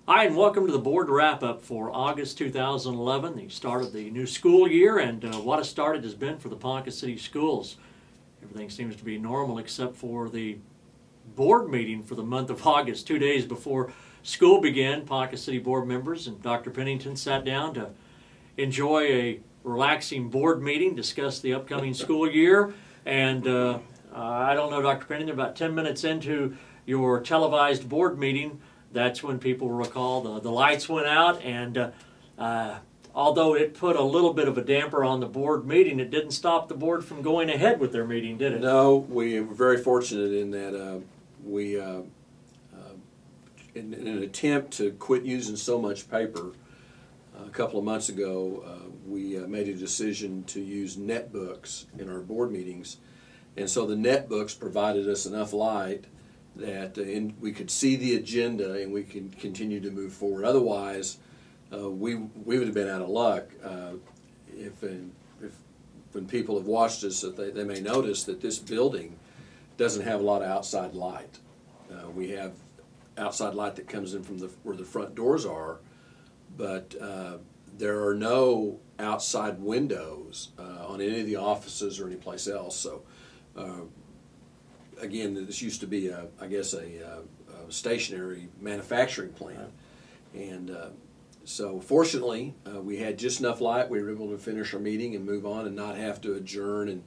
Hi, and welcome to the board wrap-up for August 2011, the start of the new school year, and what a start it has been for the Ponca City Schools. Everything seems to be normal except for the board meeting for the month of August. 2 days before school began, Ponca City board members and Dr. Pennington sat down to enjoy a relaxing board meeting, discuss the upcoming school year, and I don't know, Dr. Pennington, about 10 minutes into your televised board meeting, that's when people recall the lights went out, and although it put a little bit of a damper on the board meeting, it didn't stop the board from going ahead with their meeting, did it? No, we were very fortunate in that we, in an attempt to quit using so much paper, a couple of months ago, we made a decision to use netbooks in our board meetings, and so the netbooks provided us enough light that we could see the agenda and we could continue to move forward. Otherwise, we would have been out of luck. If when people have watched us, they may notice that this building doesn't have a lot of outside light. We have outside light that comes in from where the front doors are, but there are no outside windows on any of the offices or any place else. So. Again, this used to be, I guess, a stationary manufacturing plant, and so fortunately we had just enough light. We were able to finish our meeting and move on and not have to adjourn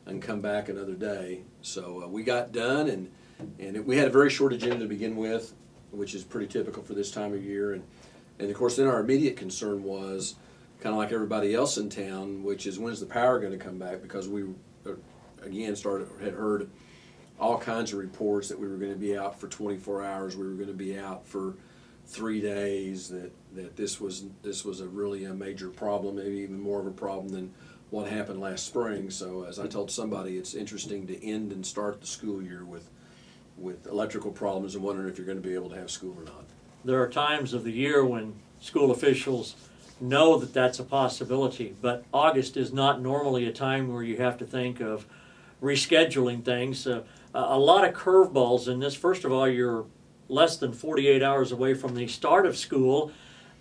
and come back another day. So we got done, and we had a very short agenda to begin with, which is pretty typical for this time of year. And of course, then our immediate concern was kind of like everybody else in town, which is when's the power going to come back, because we again had heard all kinds of reports that we were going to be out for 24 hours, we were going to be out for 3 days, that this was a really a major problem, maybe even more of a problem than what happened last spring. So as I told somebody, it's interesting to end and start the school year with electrical problems and wondering if you're going to be able to have school or not. There are times of the year when school officials know that that's a possibility, but August is not normally a time where you have to think of rescheduling things. A lot of curveballs in this. First of all, you're less than 48 hours away from the start of school.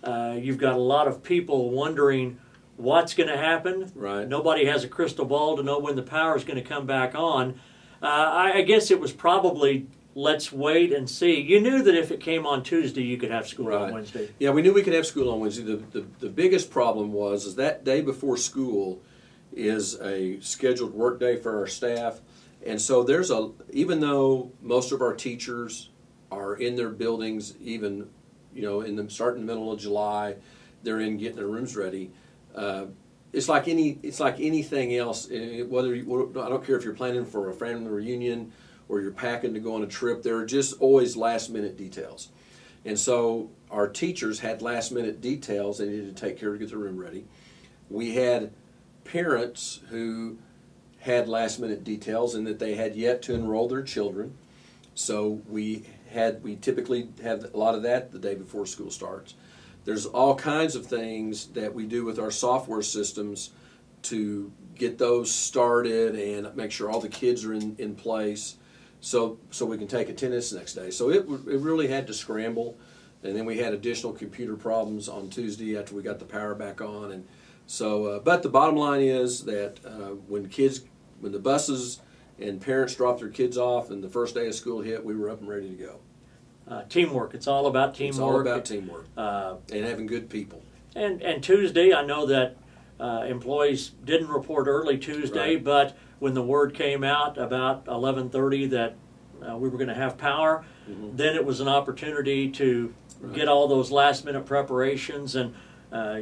You've got a lot of people wondering what's going to happen. Right. Nobody has a crystal ball to know when the power is going to come back on. I guess it was probably let's wait and see. You knew that if it came on Tuesday, you could have school right. on Wednesday. Yeah, we knew we could have school on Wednesday. The biggest problem was that day before school is a scheduled work day for our staff. And so even though most of our teachers are in their buildings, even starting in the middle of July, they're in getting their rooms ready. It's like anything else. I don't care if you're planning for a family reunion or you're packing to go on a trip. There are just always last minute details, and so our teachers had last minute details they needed to take care of to get their room ready. We had parents who had last minute details and that they had yet to enroll their children. So we typically have a lot of that the day before school starts. There's all kinds of things that we do with our software systems to get those started and make sure all the kids are in place so we can take attendance the next day. So it really had to scramble, and then we had additional computer problems on Tuesday after we got the power back on. And so, but the bottom line is that when the buses and parents dropped their kids off and the first day of school hit, we were up and ready to go. Teamwork. It's all about teamwork. It's all about teamwork and having good people. And Tuesday, I know that employees didn't report early Tuesday, right. But when the word came out about 11:30 that we were going to have power, mm-hmm. then it was an opportunity to right. get all those last-minute preparations. And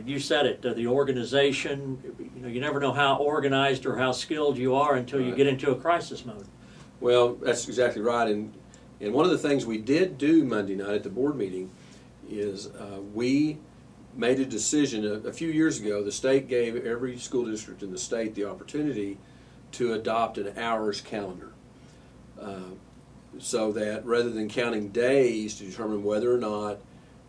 you said it, the organization, you never know how organized or how skilled you are until right. you get into a crisis mode. Well, that's exactly right. And one of the things we did do Monday night at the board meeting is we made a decision. A few years ago, the state gave every school district in the state the opportunity to adopt an hours calendar. So that rather than counting days to determine whether or not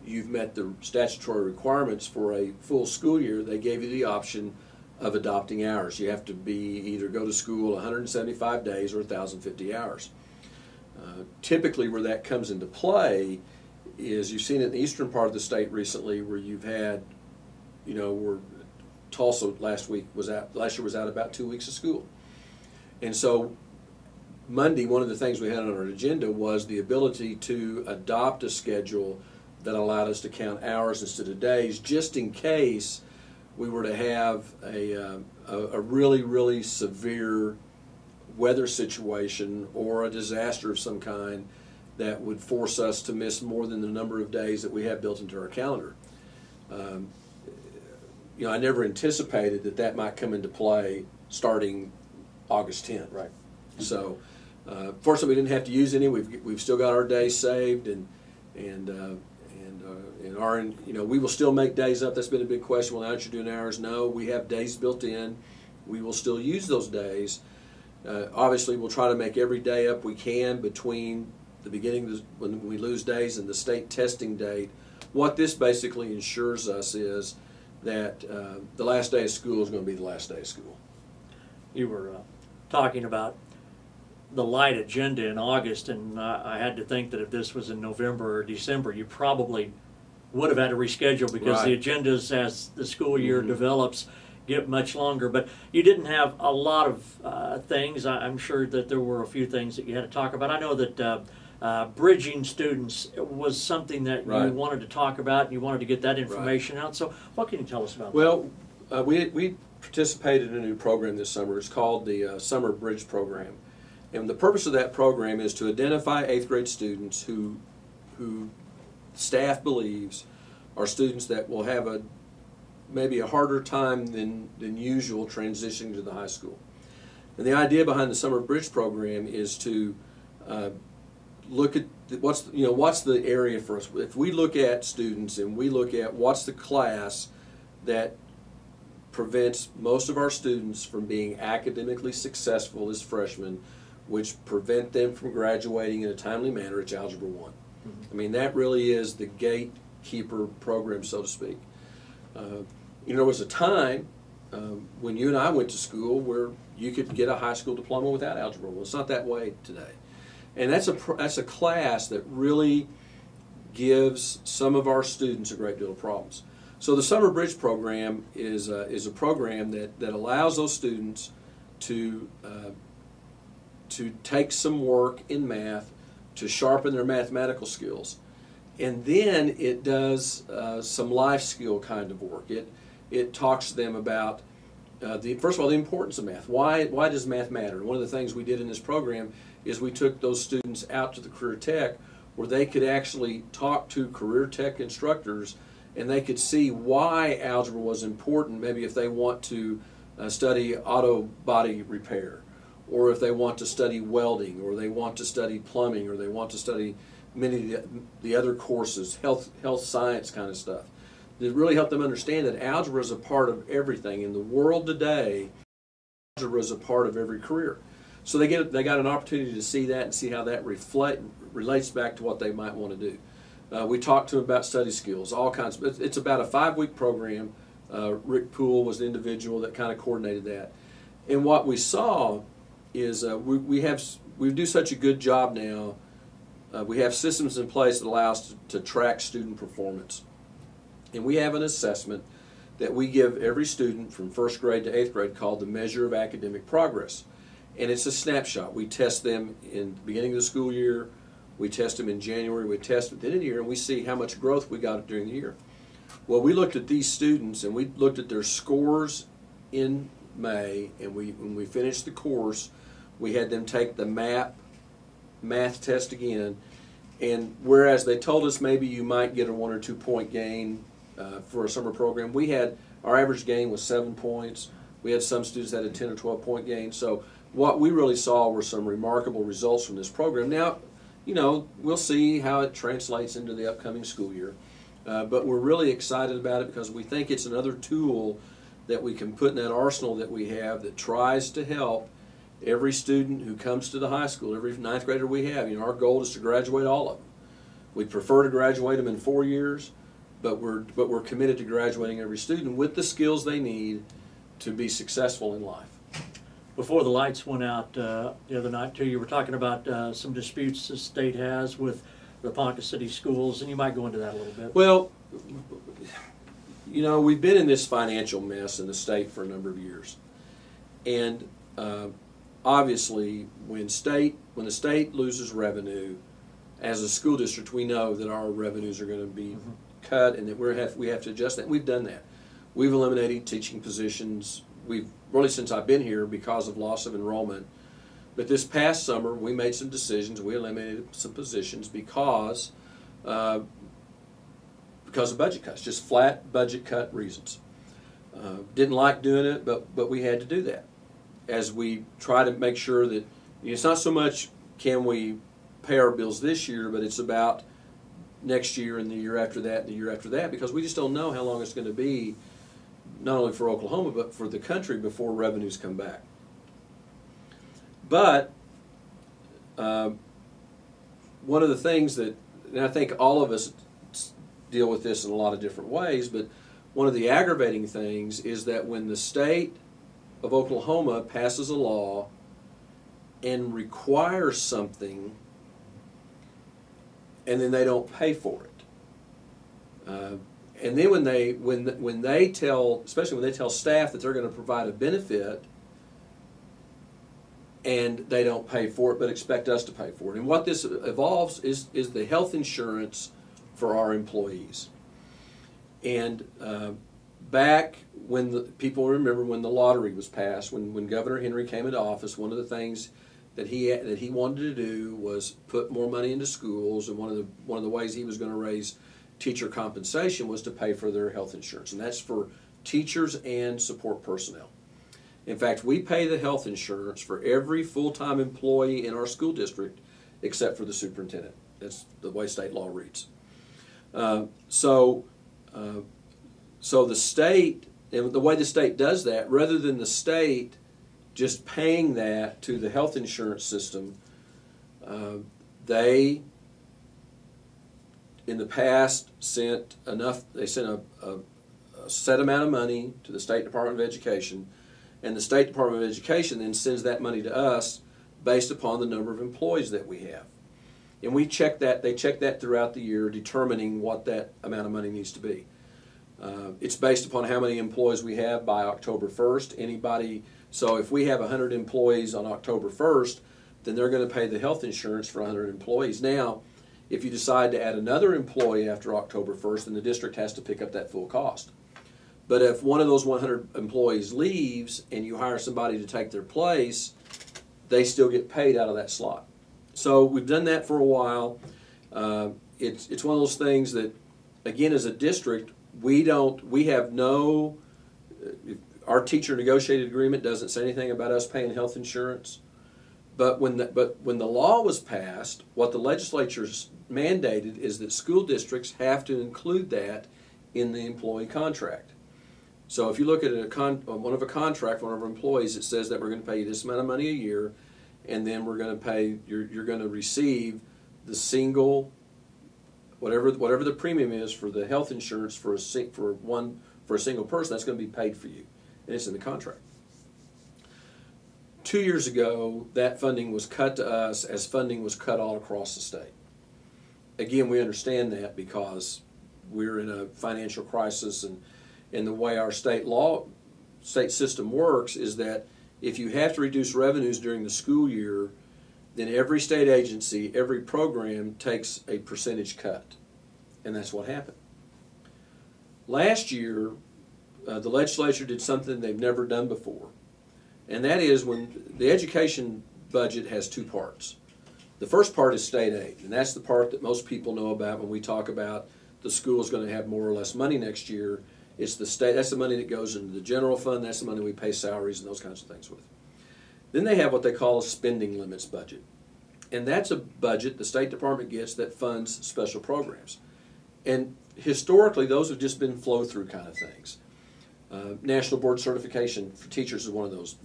you've met the statutory requirements for a full school year, they gave you the option of adopting hours. You have to either go to school 175 days or 1,050 hours. Typically where that comes into play is you've seen it in the eastern part of the state recently, where you've had, where Tulsa last year was out about 2 weeks of school. And so Monday, one of the things we had on our agenda was the ability to adopt a schedule that allowed us to count hours instead of days, just in case we were to have a really, really severe weather situation or a disaster of some kind that would force us to miss more than the number of days that we have built into our calendar. I never anticipated that might come into play starting August 10th. Right. So, fortunately, we didn't have to use any. We've still got our days saved, and we will still make days up. That's been a big question. Well, aren't you doing hours? No, we have days built in. We will still use those days. Obviously, we'll try to make every day up we can between the beginning when we lose days and the state testing date. What this basically ensures us is that the last day of school is going to be the last day of school. You were talking about the light agenda in August, and I had to think that if this was in November or December, you probably would have had to reschedule, because the agendas, as the school year develops, get much longer. But you didn't have a lot of things. I'm sure that there were a few things that you had to talk about. I know that bridging students was something that you wanted to talk about, and you wanted to get that information out. So what can you tell us about that? Well, we participated in a new program this summer. It's called the Summer Bridge Program. And the purpose of that program is to identify 8th grade students who staff believes are students that will have maybe a harder time than usual transitioning to the high school. And the idea behind the Summer Bridge Program is to look at what's the area for us. If we look at students and we look at what's the class that prevents most of our students from being academically successful as freshmen, which prevent them from graduating in a timely manner, it's Algebra 1. I mean, that really is the gatekeeper program, so to speak. There was a time when you and I went to school where you could get a high school diploma without Algebra 1. It's not that way today. And that's a class that really gives some of our students a great deal of problems. So the Summer Bridge Program is a program that allows those students to take some work in math to sharpen their mathematical skills. And then it does some life skill kind of work. It talks to them about, first of all, the importance of math. Why does math matter? One of the things we did in this program is we took those students out to the career tech, where they could actually talk to career tech instructors, and they could see why algebra was important, maybe if they want to study auto body repair, or if they want to study welding, or they want to study plumbing, or they want to study many of the other courses, health science kind of stuff. It really helped them understand that algebra is a part of everything. In the world today, algebra is a part of every career. So they got an opportunity to see that and see how that relates back to what they might want to do. We talked to them about study skills, all kinds. It's about a 5-week program. Rick Poole was the individual that kind of coordinated that. And what we saw is we do such a good job now. We have systems in place that allow us to track student performance. And we have an assessment that we give every student from 1st grade to 8th grade called the Measure of Academic Progress. And it's a snapshot. We test them in the beginning of the school year, we test them in January, we test them at the end of the year, and we see how much growth we got during the year. Well, we looked at these students and we looked at their scores in May, and when we finished the course, we had them take the math test again. And whereas they told us maybe you might get a 1 or 2 point gain for a summer program, our average gain was 7 points. We had some students that had a 10 or 12 point gain. So what we really saw were some remarkable results from this program. Now, we'll see how it translates into the upcoming school year. But we're really excited about it because we think it's another tool that we can put in that arsenal that we have that tries to help every student who comes to the high school, every 9th grader we have. Our goal is to graduate all of them. We prefer to graduate them in 4 years, but we're committed to graduating every student with the skills they need to be successful in life. Before the lights went out the other night, too, you were talking about some disputes the state has with the Ponca City Schools, and you might go into that a little bit. Well, you know, we've been in this financial mess in the state for a number of years, and obviously, when the state loses revenue, as a school district, we know that our revenues are going to be cut, and that we have to adjust that. We've done that. We've eliminated teaching positions. We've really, since I've been here, because of loss of enrollment. But this past summer, we made some decisions. We eliminated some positions because of budget cuts, just flat budget cut reasons. Didn't like doing it, but we had to do that as we try to make sure that, you know, it's not so much can we pay our bills this year, but it's about next year and the year after that and the year after that, because we just don't know how long it's going to be, not only for Oklahoma but for the country, before revenues come back. But one of the things that, and I think all of us deal with this in a lot of different ways, but one of the aggravating things is that when the state of Oklahoma passes a law and requires something, and then they don't pay for it, and then when they tell, especially when they tell staff that they're going to provide a benefit, and they don't pay for it but expect us to pay for it. And what this involves is the health insurance for our employees. And back when people remember when the lottery was passed, when Governor Henry came into office, one of the things that he wanted to do was put more money into schools, and one of the ways he was going to raise teacher compensation was to pay for their health insurance, and that's for teachers and support personnel. In fact, we pay the health insurance for every full-time employee in our school district except for the superintendent. That's the way state law reads. So the state, and the way the state does that, rather than the state just paying that to the health insurance system, they, in the past, sent a set amount of money to the State Department of Education, and the State Department of Education then sends that money to us based upon the number of employees that we have. And we check that, they check that throughout the year, determining what that amount of money needs to be. It's based upon how many employees we have by October 1st. So if we have 100 employees on October 1st, then they're going to pay the health insurance for 100 employees. Now, if you decide to add another employee after October 1st, then the district has to pick up that full cost. But if one of those 100 employees leaves and you hire somebody to take their place, they still get paid out of that slot. So we've done that for a while. It's one of those things that, again, as a district, our teacher negotiated agreement doesn't say anything about us paying health insurance. But when the law was passed, what the legislature's mandated is that school districts have to include that in the employee contract. So if you look at one of our employees, it says that we're going to pay you this amount of money a year, and then we're going to pay, you're going to receive the single, whatever the premium is for the health insurance for a single person, that's going to be paid for you, and it's in the contract. 2 years ago, that funding was cut to us as funding was cut all across the state. Again, we understand that because we're in a financial crisis, and the way our state system works is that if you have to reduce revenues during the school year, then every state agency, every program takes a percentage cut, and that's what happened. Last year, the legislature did something they've never done before, and that is when the education budget has two parts. The first part is state aid, and that's the part that most people know about when we talk about the school is going to have more or less money next year. It's the state, that's the money that goes into the general fund, that's the money we pay salaries and those kinds of things with. Then they have what they call a spending limits budget. And that's a budget the State Department gets that funds special programs. And historically, those have just been flow-through kind of things. National Board Certification for teachers is one of those.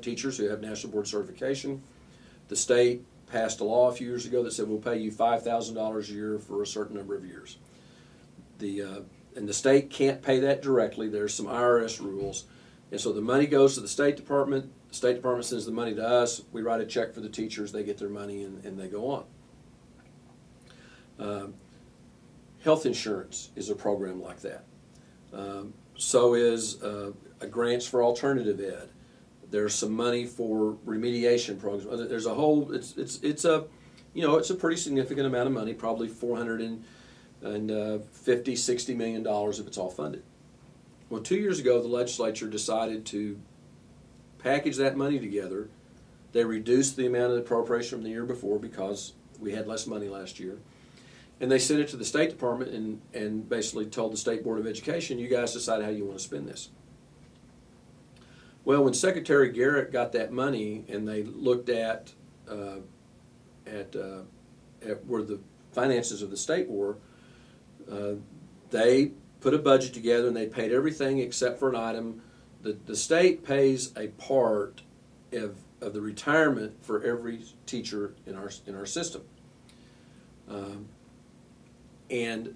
Teachers who have National Board Certification, the state passed a law a few years ago that said we'll pay you $5,000 a year for a certain number of years. And the state can't pay that directly. There's some IRS rules. And so the money goes to the State Department. The State Department sends the money to us. We write a check for the teachers. They get their money, and they go Health insurance is a program like that. So is grants for alternative ed. There's some money for remediation programs. There's a whole. It's a pretty significant amount of money, probably $450, $60 million if it's all funded. Well, 2 years ago, the legislature decided to package that money together. They reduced the amount of appropriation from the year before because we had less money last year. And they sent it to the State Department and basically told the State Board of Education, you guys decide how you want to spend this. Well, when Secretary Garrett got that money and they looked at where the finances of the state were, they put a budget together and they paid everything except for an item. The state pays a part of the retirement for every teacher in our system. And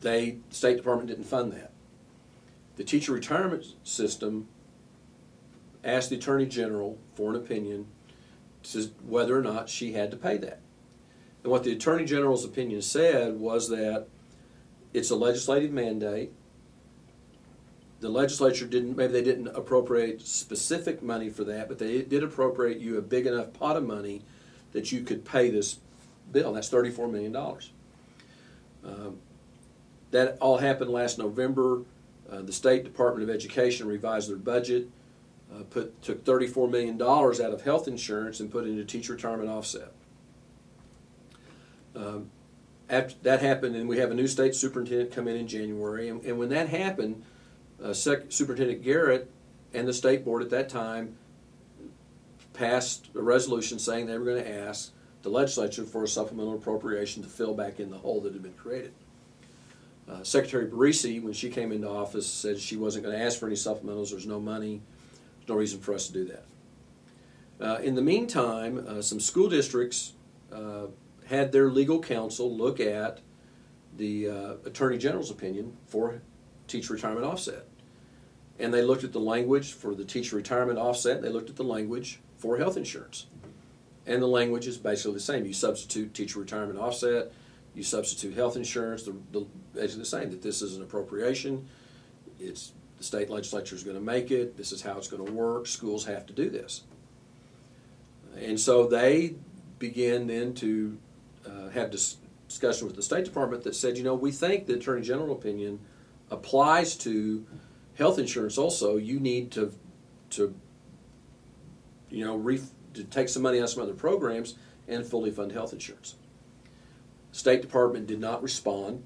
the State Department didn't fund that. The teacher retirement system asked the Attorney General for an opinion to whether or not she had to pay that. And what the Attorney General's opinion said was that it's a legislative mandate. The legislature maybe they didn't appropriate specific money for that, but they did appropriate you a big enough pot of money that you could pay this bill. That's $34 million. That all happened last November. The State Department of Education revised their budget, took $34 million out of health insurance and put it into teacher retirement offset. After that happened, and we have a new state superintendent come in January, and when that happened, Superintendent Garrett and the state board at that time passed a resolution saying they were going to ask the legislature for a supplemental appropriation to fill back in the hole that had been created. Secretary Barisi, when she came into office, said she wasn't going to ask for any supplementals. There's no money. There's no reason for us to do that. In the meantime, some school districts had their legal counsel look at the Attorney General's opinion for teacher retirement offset. And they looked at the language for the teacher retirement offset. They looked at the language for health insurance. And the language is basically the same. You substitute teacher retirement offset, you substitute health insurance, basically the same, that this is an appropriation, the state legislature is going to make it, this is how it's going to work, schools have to do this. And so they began then to have discussion with the State Department that said, we think the Attorney General opinion applies to health insurance also. You need to take some money out of some other programs and fully fund health insurance. The State Department did not respond,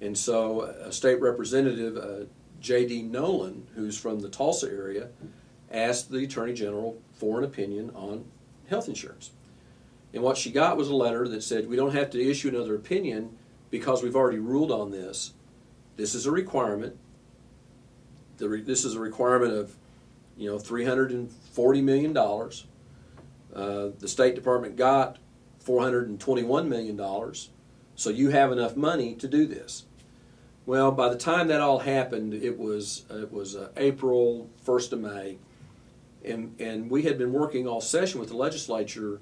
and so a state representative, J.D. Nolan, who's from the Tulsa area, asked the Attorney General for an opinion on health insurance. And what she got was a letter that said, we don't have to issue another opinion because we've already ruled on this. This is a requirement. This is a requirement of, $340 million. The State Department got $421 million. So you have enough money to do this. Well, by the time that all happened, it was April 1st of May, and we had been working all session with the legislature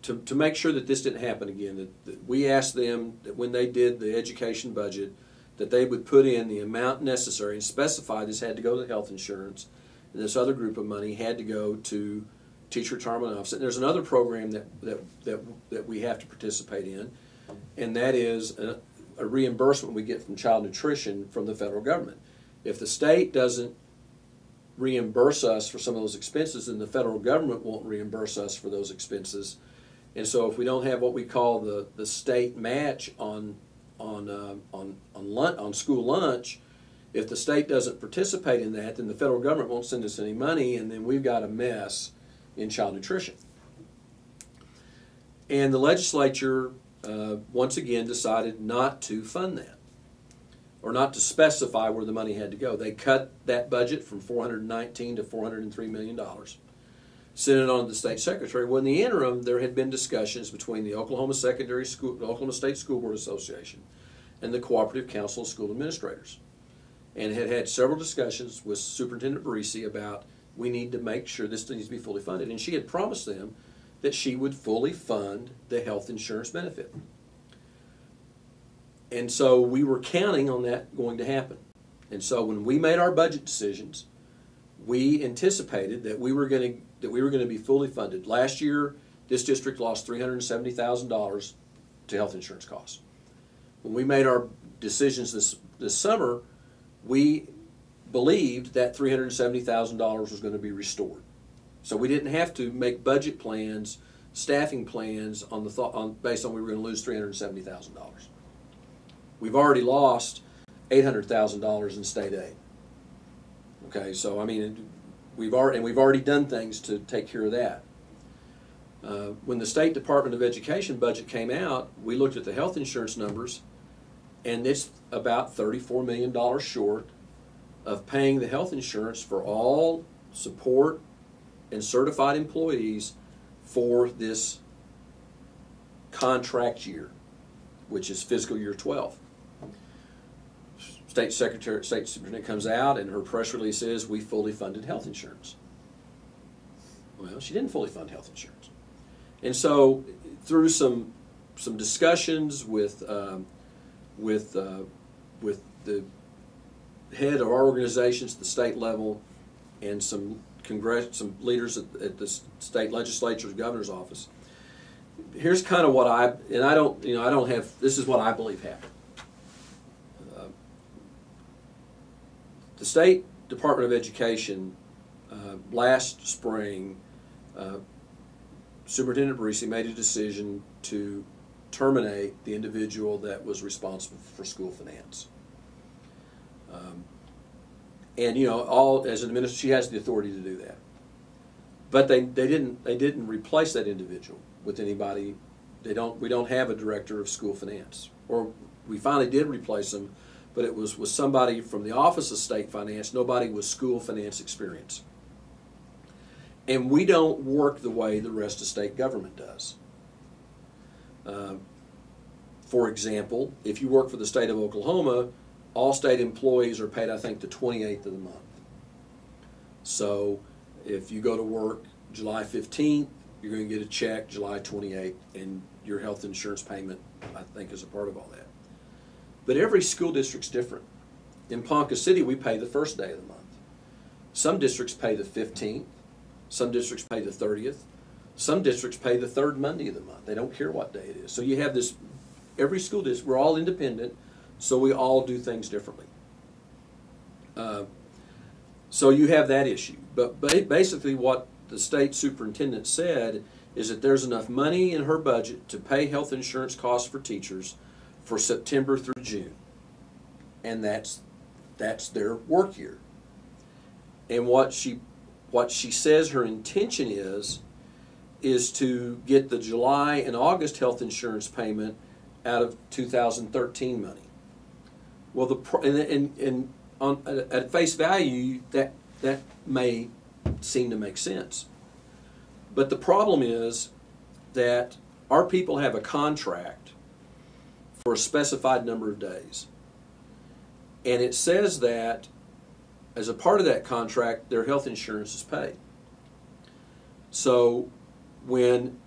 to make sure that this didn't happen again. That we asked them that when they did the education budget, that they would put in the amount necessary and specify this had to go to health insurance, and this other group of money had to go to teacher retirement offset. And there's another program that we have to participate in, and that is a reimbursement we get from child nutrition from the federal government. If the state doesn't reimburse us for some of those expenses, then the federal government won't reimburse us for those expenses. And so if we don't have what we call the state match on school lunch, if the state doesn't participate in that, then the federal government won't send us any money, and then we've got a mess in child nutrition. And the legislature once again decided not to fund that, or not to specify where the money had to go. They cut that budget from $419 to $403 million. Sent it on to the state secretary. Well, in the interim, there had been discussions between the Oklahoma State School Board Association and the Cooperative Council of School Administrators, and had several discussions with Superintendent Barisi about we need to make sure this needs to be fully funded. And she had promised them that she would fully fund the health insurance benefit. And so we were counting on that going to happen. And so when we made our budget decisions, we anticipated that we were going to be fully funded. Last year, this district lost $370,000 to health insurance costs. When we made our decisions this summer, we believed that $370,000 was going to be restored. So we didn't have to make budget plans, staffing plans based on we were going to lose $370,000. We've already lost $800,000 in state aid. Okay, so I mean, we've already done things to take care of that. When the State Department of Education budget came out, we looked at the health insurance numbers, and it's about $34 million short of paying the health insurance for all support and certified employees for this contract year, which is fiscal year 12. State Superintendent comes out and her press release is, we fully funded health insurance. Well, she didn't fully fund health insurance. And so through some discussions with the head of our organizations at the state level and some leaders at the state legislature's governor's office, here's kind of what this is what I believe happened. The State Department of Education last spring, Superintendent Barisi made a decision to terminate the individual that was responsible for school finance. And as an administrator, she has the authority to do that. But they didn't replace that individual with anybody. We don't have a director of school finance, or we finally did replace him. But it was with somebody from the Office of State Finance, nobody with school finance experience. And we don't work the way the rest of state government does. For example, if you work for the state of Oklahoma, all state employees are paid, I think, the 28th of the month. So if you go to work July 15th, you're going to get a check July 28th, and your health insurance payment, I think, is a part of all that. But every school district's different. In Ponca City, we pay the first day of the month. Some districts pay the 15th. Some districts pay the 30th. Some districts pay the third Monday of the month. They don't care what day it is. So you have this, every school district, we're all independent, so we all do things differently. So you have that issue. But basically what the state superintendent said is that there's enough money in her budget to pay health insurance costs for teachers for September through June, and that's their work year. And what she says her intention is to get the July and August health insurance payment out of 2013 money. Well, at face value, that may seem to make sense, but the problem is that our people have a contract for a specified number of days. And it says that as a part of that contract, their health insurance is paid. So when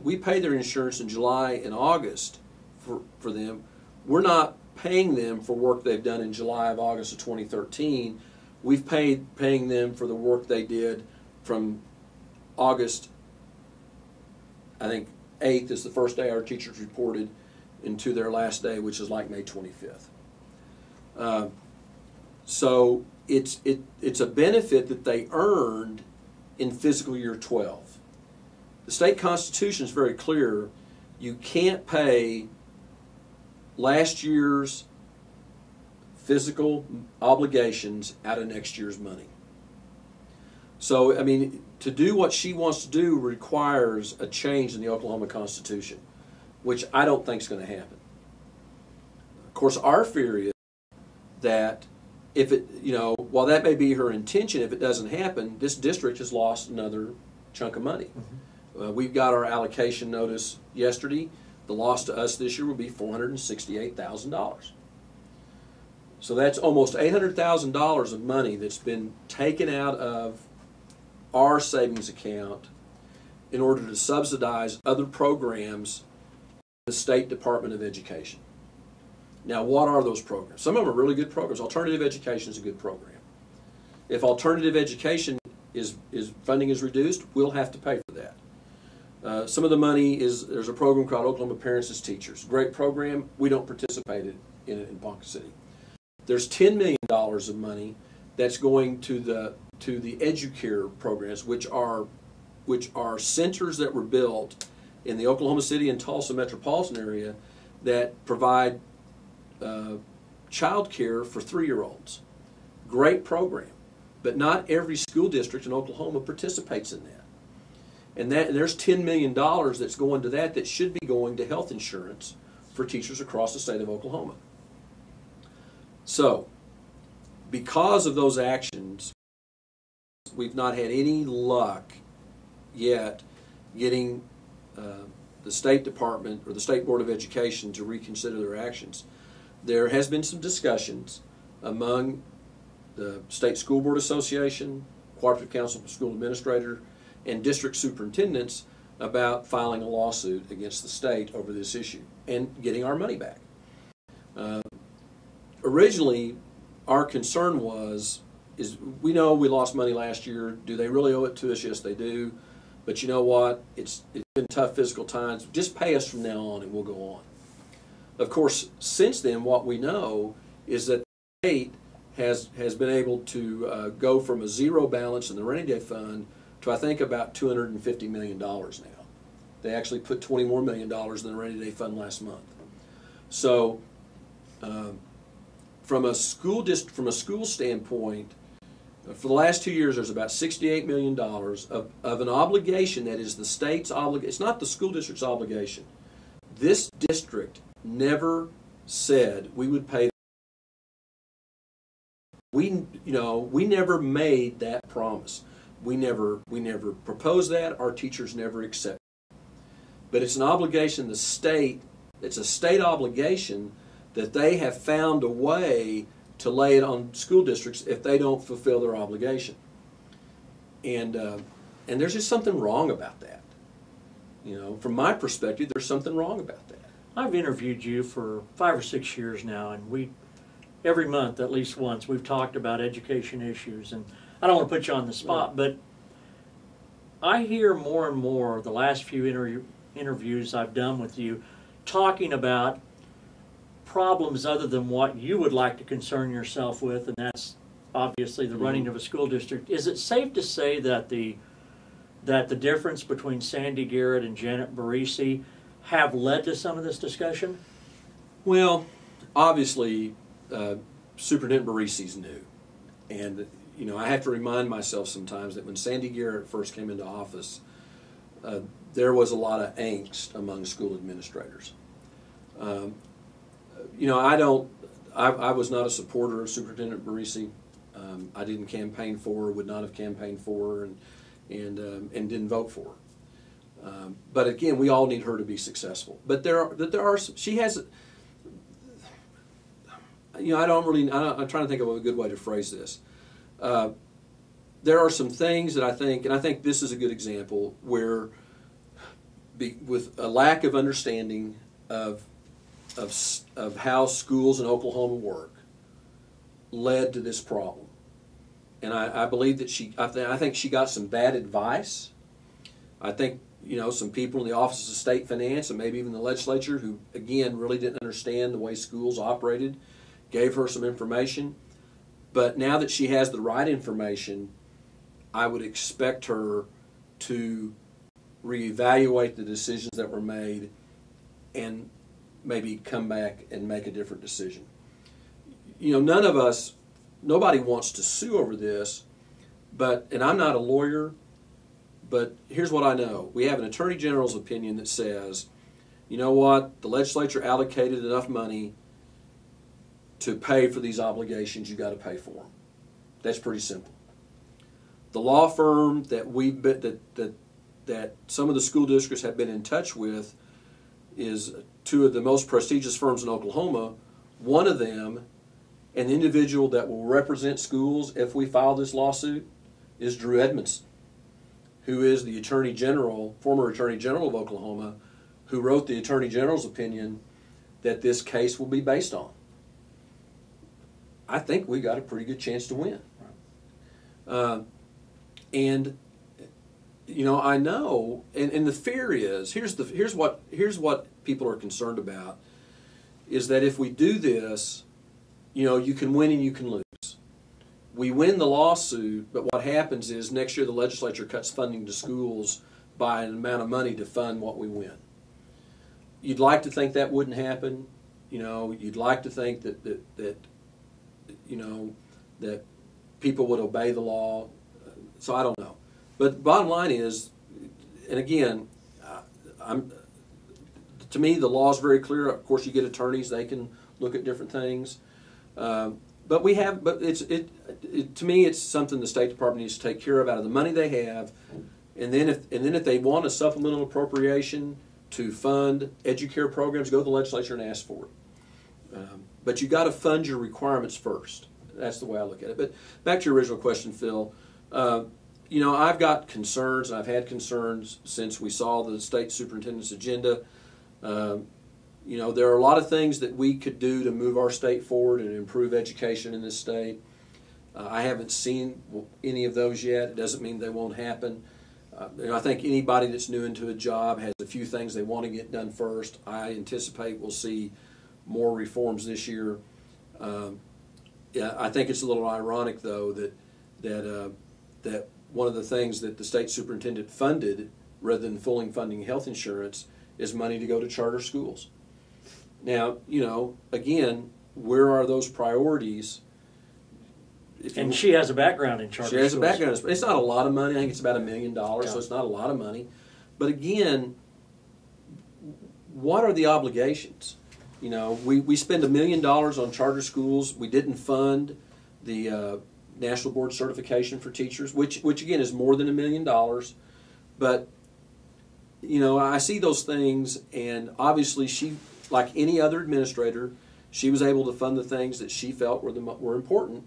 we pay their insurance in July and August for them, we're not paying them for work they've done in July of August of 2013. We've paying them for the work they did from August, I think 8th is the first day our teachers reported, into their last day, which is like May 25th. So it's a benefit that they earned in fiscal year 12. The state constitution is very clear. You can't pay last year's physical obligations out of next year's money. So, I mean, to do what she wants to do requires a change in the Oklahoma Constitution, which I don't think is going to happen. Of course, our fear is that if it, while that may be her intention, if it doesn't happen, this district has lost another chunk of money. Mm-hmm. We've got our allocation notice yesterday. The loss to us this year will be $468,000. So that's almost $800,000 of money that's been taken out of our savings account in order to subsidize other programs the State Department of Education. Now, what are those programs? Some of them are really good programs. Alternative education is a good program. If alternative education funding is reduced, we'll have to pay for that. Some of the money is, there's a program called Oklahoma Parents as Teachers. Great program. We don't participate in it in Ponca City. There's $10 million of money that's going to the EduCare programs, which are centers that were built in the Oklahoma City and Tulsa metropolitan area that provide child care for 3-year-olds. Great program, but not every school district in Oklahoma participates in that. And there's $10 million that's going to that should be going to health insurance for teachers across the state of Oklahoma. So, because of those actions, we've not had any luck yet getting the State Department or the State Board of Education to reconsider their actions. There has been some discussions among the State School Board Association, Cooperative Council for School Administrators, and district superintendents about filing a lawsuit against the state over this issue and getting our money back. Originally, our concern is we know we lost money last year. Do they really owe it to us? Yes, they do. But you know what? It's been tough physical times. Just pay us from now on and we'll go on. Of course, since then, what we know is that the state has been able to go from a zero balance in the rainy day fund to I think about $250 million now. They actually put $20 more million in the rainy day fund last month. So from a school standpoint, for the last 2 years, there's about $68 million of an obligation that is the state's obligation. It's not the school district's obligation. This district never said we would pay. We never made that promise. We never proposed that. Our teachers never accepted it. But it's an obligation. It's a state obligation that they have found a way to lay it on school districts if they don't fulfill their obligation. And there's just something wrong about that. From my perspective, there's something wrong about that. I've interviewed you for 5 or 6 years now, and every month, at least once, we've talked about education issues. And I don't want to put you on the spot, but I hear more and more the last few interviews I've done with you talking about problems other than what you would like to concern yourself with, and that's obviously the running of a school district. Is it safe to say that the difference between Sandy Garrett and Janet Barisi have led to some of this discussion? Well, obviously, Superintendent Barisi's new. And, I have to remind myself sometimes that when Sandy Garrett first came into office, there was a lot of angst among school administrators. I was not a supporter of Superintendent Barisi. I didn't campaign for her, would not have campaigned for her, and didn't vote for her. But again, we all need her to be successful. But she has. I'm trying to think of a good way to phrase this. There are some things that I think this is a good example where, with a lack of understanding of how schools in Oklahoma work, led to this problem. And I believe that I think she got some bad advice. I think, some people in the Office of State Finance and maybe even the legislature who, again, really didn't understand the way schools operated, gave her some information. But now that she has the right information, I would expect her to reevaluate the decisions that were made and maybe come back and make a different decision. Nobody wants to sue over this, and I'm not a lawyer, but here's what I know. We have an Attorney General's opinion that says, you know what, the legislature allocated enough money to pay for these obligations, you got to pay for them. That's pretty simple. The law firm that some of the school districts have been in touch with is two of the most prestigious firms in Oklahoma. One of them, an individual that will represent schools if we file this lawsuit, is Drew Edmondson, who is the former Attorney General of Oklahoma, who wrote the Attorney General's opinion that this case will be based on. I think we got a pretty good chance to win. And you know, I know, and the fear is, here's what people are concerned about, is that if we do this, you know, you can win and you can lose. We win the lawsuit, but what happens is next year the legislature cuts funding to schools by an amount of money to fund what we win. You'd like to think that wouldn't happen. You know, you'd like to think that you know, that people would obey the law. So I don't know. But bottom line is, and again, to me the law is very clear. Of course, you get attorneys; they can look at different things. But to me, it's something the State Department needs to take care of out of the money they have, and then if they want a supplemental appropriation to fund EduCare programs, go to the legislature and ask for it. But you got to fund your requirements first. That's the way I look at it. But back to your original question, Phil. You know, I've got concerns, and I've had concerns since we saw the state superintendent's agenda. You know, there are a lot of things that we could do to move our state forward and improve education in this state. I haven't seen any of those yet. It doesn't mean they won't happen. You know, I think anybody that's new into a job has a few things they want to get done first. I anticipate we'll see more reforms this year. Yeah, I think it's a little ironic, though, that one of the things that the state superintendent funded, rather than fully funding health insurance, is money to go to charter schools. Now, you know, again, where are those priorities? And she has a background in charter schools. She has a background. It's not a lot of money. I think it's about $1 million, so it's not a lot of money. But again, what are the obligations? You know, we spend $1 million on charter schools. We didn't fund the National Board Certification for teachers, which again is more than $1 million. But you know, I see those things, and obviously she, like any other administrator, she was able to fund the things that she felt were important.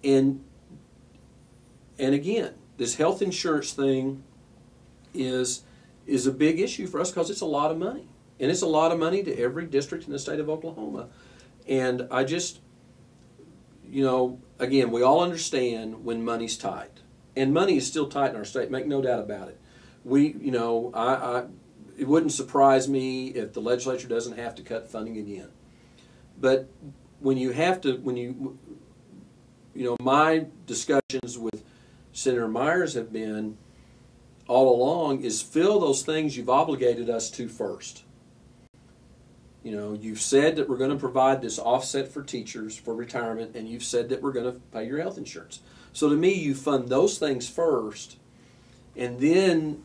And again, this health insurance thing is a big issue for us because it's a lot of money. And it's a lot of money to every district in the state of Oklahoma. And I just, you know, again, we all understand when money's tight. And money is still tight in our state, make no doubt about it. You know, it wouldn't surprise me if the legislature doesn't have to cut funding again. But when you have to, you know, my discussions with Senator Myers have been all along is fill those things you've obligated us to first. You know, you've said that we're going to provide this offset for teachers for retirement, and you've said that we're going to pay your health insurance. So to me, you fund those things first, and then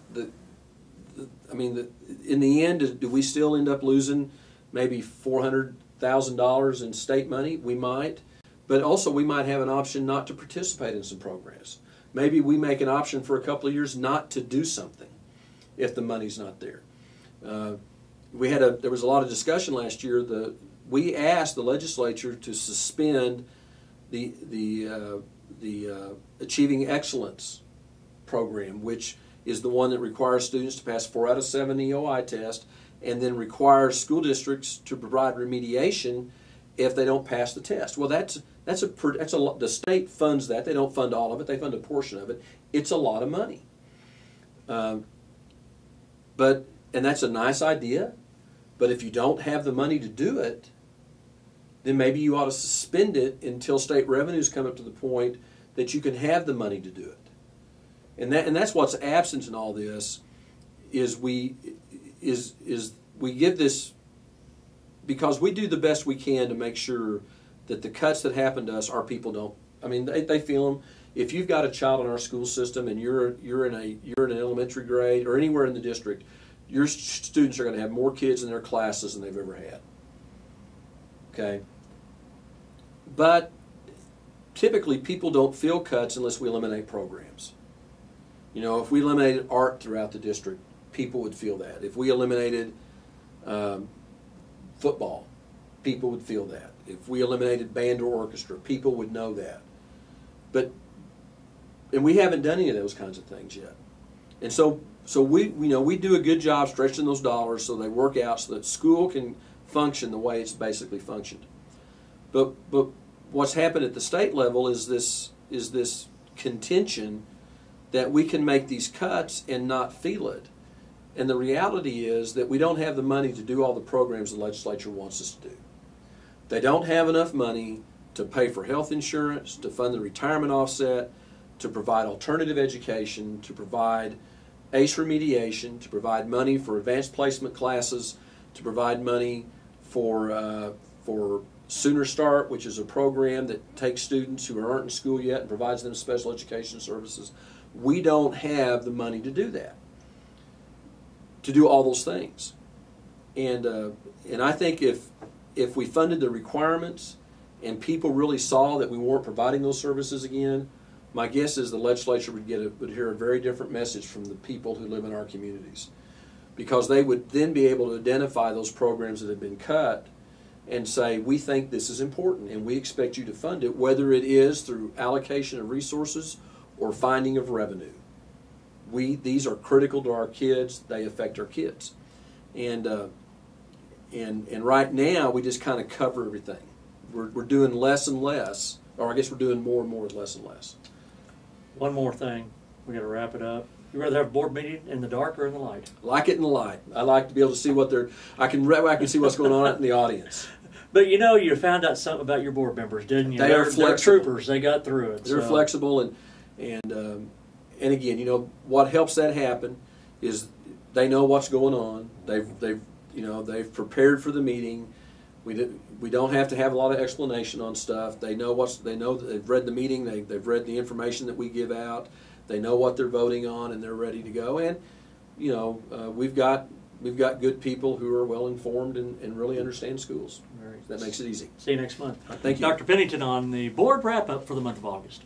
in the end, do we still end up losing maybe $400,000 in state money? We might, but also we might have an option not to participate in some programs. Maybe we make an option for a couple of years not to do something if the money's not there. There was a lot of discussion last year. We asked the legislature to suspend the Achieving Excellence program, which is the one that requires students to pass 4 out of 7 EOI test, and then requires school districts to provide remediation if they don't pass the test. Well, the state funds that. They don't fund all of it. They fund a portion of it. It's a lot of money. And that's a nice idea, but if you don't have the money to do it, then maybe you ought to suspend it until state revenues come up to the point that you can have the money to do it. And that's what's absent in all this is we give this, because we do the best we can to make sure that the cuts that happen to us, our people don't. I mean, they feel them. If you've got a child in our school system and you're in an elementary grade or anywhere in the district, your students are going to have more kids in their classes than they've ever had. Okay? But typically people don't feel cuts unless we eliminate programs. You know, if we eliminated art throughout the district, people would feel that. If we eliminated football, people would feel that. If we eliminated band or orchestra, people would know that. And we haven't done any of those kinds of things yet. And so So we do a good job stretching those dollars so they work out so that school can function the way it's basically functioned. But what's happened at the state level is this contention that we can make these cuts and not feel it. And the reality is that we don't have the money to do all the programs the legislature wants us to do. They don't have enough money to pay for health insurance, to fund the retirement offset, to provide alternative education, to provide ACE remediation, to provide money for advanced placement classes, to provide money for Sooner Start, which is a program that takes students who aren't in school yet and provides them special education services. We don't have the money to do that, to do all those things. And I think if we funded the requirements and people really saw that we weren't providing those services again, my guess is the legislature would hear a very different message from the people who live in our communities, because they would then be able to identify those programs that have been cut and say, we think this is important and we expect you to fund it, whether it is through allocation of resources or finding of revenue. These are critical to our kids. They affect our kids. And right now we just kind of cover everything. We're doing less and less, or I guess we're doing more and more with less and less. One more thing. We got to wrap it up. You rather have a board meeting in the dark or in the light? I like it in the light. I like to be able to see what I can see what's going on out in the audience. But you found out something about your board members, didn't you? They're flexible. Troopers. They got through it. They're flexible, and again, what helps that happen is they know what's going on. They've prepared for the meeting. We don't have to have a lot of explanation on stuff. They know that they've read the meeting. They've read the information that we give out. They know what they're voting on, and they're ready to go. And we've got good people who are well informed and really understand schools. That makes it easy. See you next month. Thank you, Dr. Pennington, on the board wrap up for the month of August.